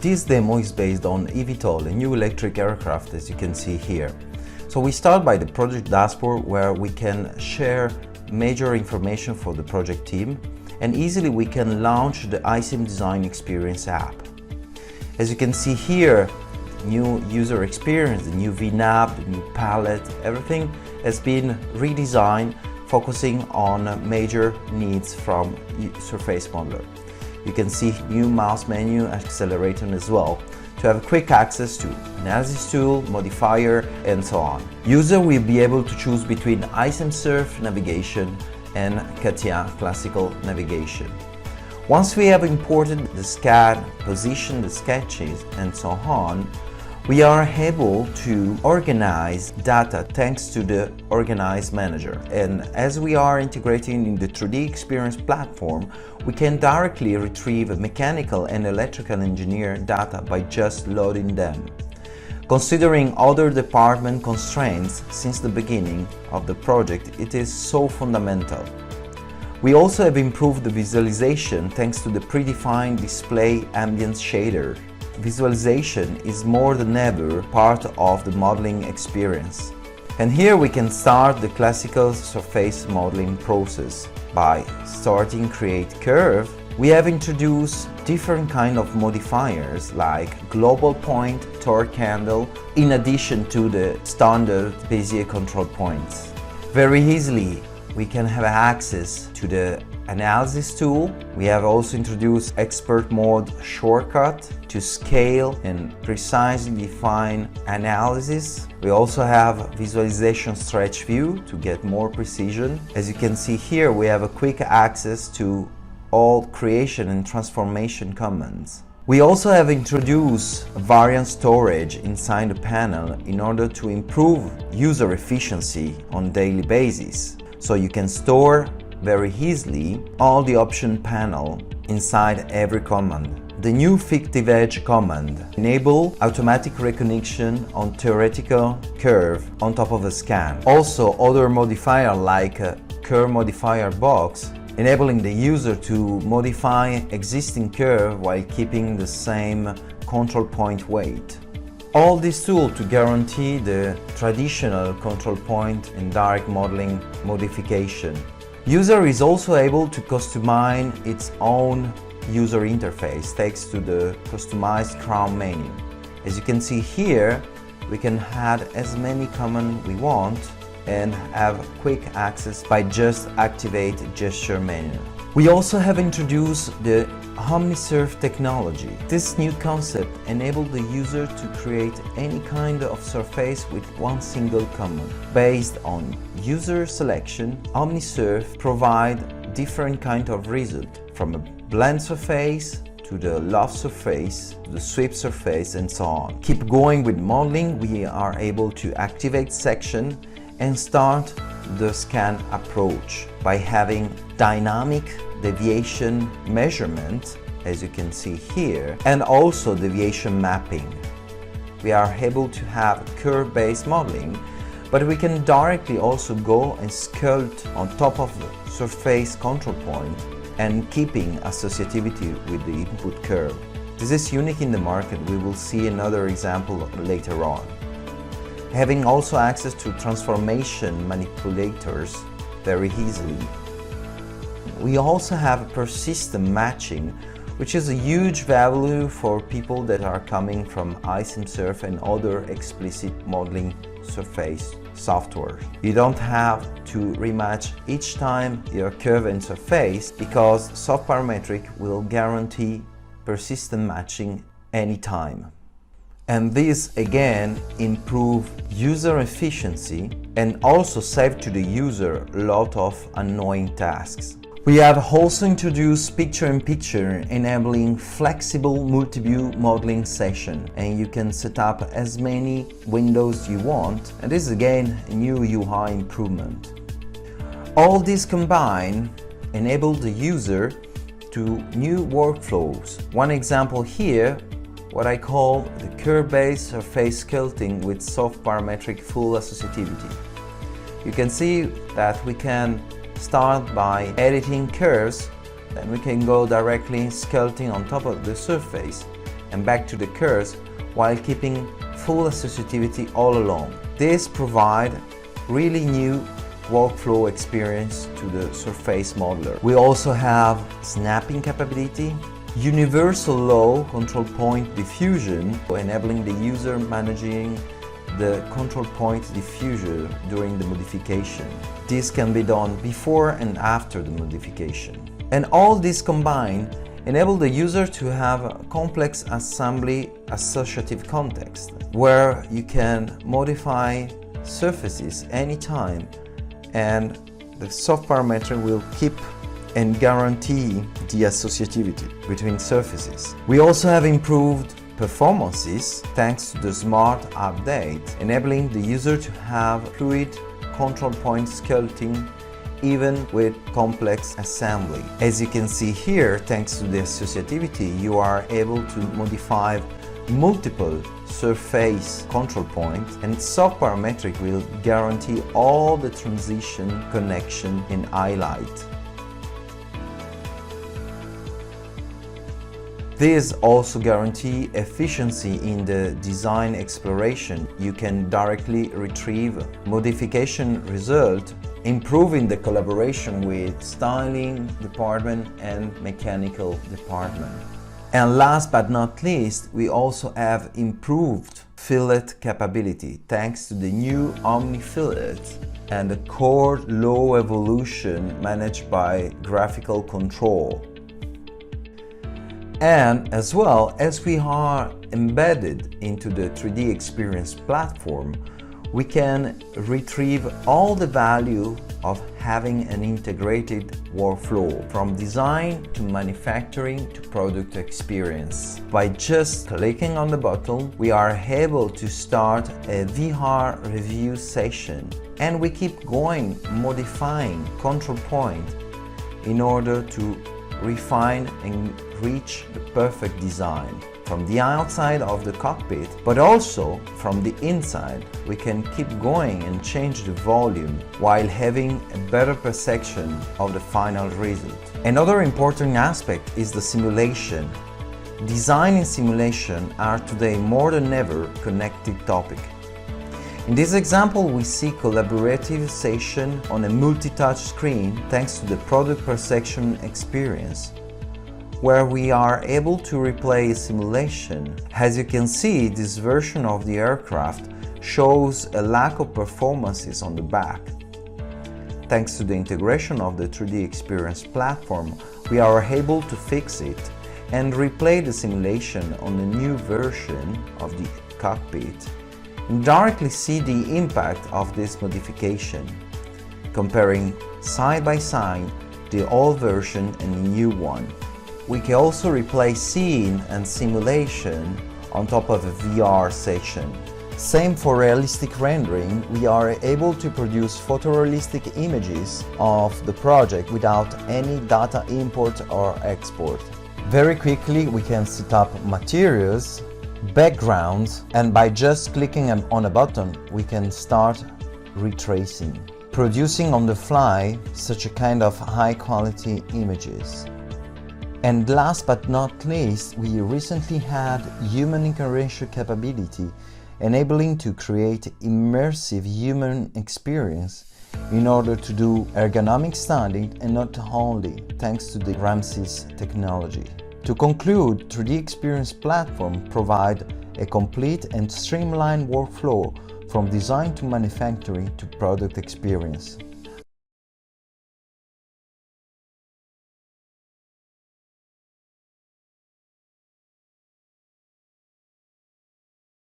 This demo is based on eVTOL, a new electric aircraft, as you can see here. So we start by the project dashboard, where we can share major information for the project team, and easily we can launch the ICEM Design Experience app. As you can see here, new user experience, the new VNAV, the new palette, everything has been redesigned, focusing on major needs from Surface Modeler. You can see new mouse menu, accelerator as well, to have quick access to analysis tool, modifier, and so on. User will be able to choose between ICEM navigation and CATIA classical navigation. Once we have imported the scan, position, the sketches, and so on, we are able to organize data thanks to the Organize Manager. And as we are integrating in the 3D Experience platform, we can directly retrieve mechanical and electrical engineer data by just loading them. Considering other department constraints since the beginning of the project, it is so fundamental. We also have improved the visualization thanks to the predefined display ambience shader. Visualization is more than ever part of the modeling experience. And here we can start the classical surface modeling process. By starting Create Curve, we have introduced different kind of modifiers like global point, torque handle, in addition to the standard Bezier control points. Very easily we can have access to the analysis tool. We have also introduced expert mode shortcut to scale and precisely define analysis. We also have visualization stretch view to get more precision. As you can see here, we have a quick access to all creation and transformation commands. We also have introduced variant storage inside the panel in order to improve user efficiency on daily basis. So you can store very easily all the option panel inside every command. The new fictive edge command enable automatic recognition on theoretical curve on top of a scan. Also other modifier like a curve modifier box, enabling the user to modify existing curve while keeping the same control point weight. All these tools to guarantee the traditional control point and direct modeling modification. User is also able to customize its own user interface thanks to the customized crown menu. As you can see here, we can add as many commands we want and have quick access by just activate gesture menu. We also have introduced the Omnisurf technology. This new concept enables the user to create any kind of surface with one single command. Based on user selection, Omnisurf provides different kind of result, from a blend surface to the loft surface, the sweep surface, and so on. Keep going with modeling, we are able to activate section and start the scan approach by having dynamic deviation measurement, as you can see here, and also deviation mapping. We are able to have curve-based modeling, but we can directly also go and sculpt on top of the surface control point and keeping associativity with the input curve. This is unique in the market. We will see another example later on. Having also access to transformation manipulators very easily. We also have persistent matching, which is a huge value for people that are coming from ICEM and other explicit modeling surface software. You don't have to rematch each time your curve and surface, because soft parametric will guarantee persistent matching anytime. And this again improve user efficiency and also save to the user a lot of annoying tasks. We have also introduced picture-in-picture, enabling flexible multi-view modeling session, and you can set up as many windows you want, and this is again a new UI improvement. All these combined enable the user to new workflows. One example here, what I call the curve-based surface sculpting with soft parametric full associativity. You can see that we can start by editing curves, then we can go directly sculpting on top of the surface. and back to the curves while keeping full associativity all along. This provides really new workflow experience to the surface modeler. We also have snapping capability, universal low control point diffusion, enabling the user managing the control point diffusion during the modification. This can be done before and after the modification. And all this combined enable the user to have a complex assembly associative context where you can modify surfaces anytime, and the soft parameter will keep and guarantee the associativity between surfaces. We also have improved performances thanks to the smart update, enabling the user to have fluid control point sculpting even with complex assembly. As you can see here, thanks to the associativity, you are able to modify multiple surface control points, and soft parametric will guarantee all the transition connection and highlight. These also guarantee efficiency in the design exploration. You can directly retrieve modification result, improving the collaboration with styling department and mechanical department. And last but not least, we also have improved fillet capability thanks to the new Omni fillet and the core low evolution managed by graphical control. And as well as we are embedded into the 3D experience platform, we can retrieve all the value of having an integrated workflow from design to manufacturing to product experience. By just clicking on the button, we are able to start a VR review session, and we keep going modifying control point in order to refine and reach the perfect design. From the outside of the cockpit, but also from the inside, we can keep going and change the volume while having a better perception of the final result. Another important aspect is the simulation. Design and simulation are today more than ever connected topic. In this example, we see collaborative session on a multi-touch screen thanks to the product perception experience, where we are able to replay a simulation. As you can see, this version of the aircraft shows a lack of performances on the back. Thanks to the integration of the 3D experience platform, we are able to fix it and replay the simulation on the new version of the cockpit and directly see the impact of this modification, comparing side by side the old version and the new one. We can also replay scene and simulation on top of a VR session. Same for realistic rendering, we are able to produce photorealistic images of the project without any data import or export. Very quickly we can set up materials, backgrounds, and by just clicking on a button we can start retracing, producing on the fly such a kind of high quality images. And last but not least, we recently had human incarnation capability, enabling to create immersive human experience in order to do ergonomic styling, and not only thanks to the Ramses technology. To conclude, 3D Experience Platform provides a complete and streamlined workflow from design to manufacturing to product experience.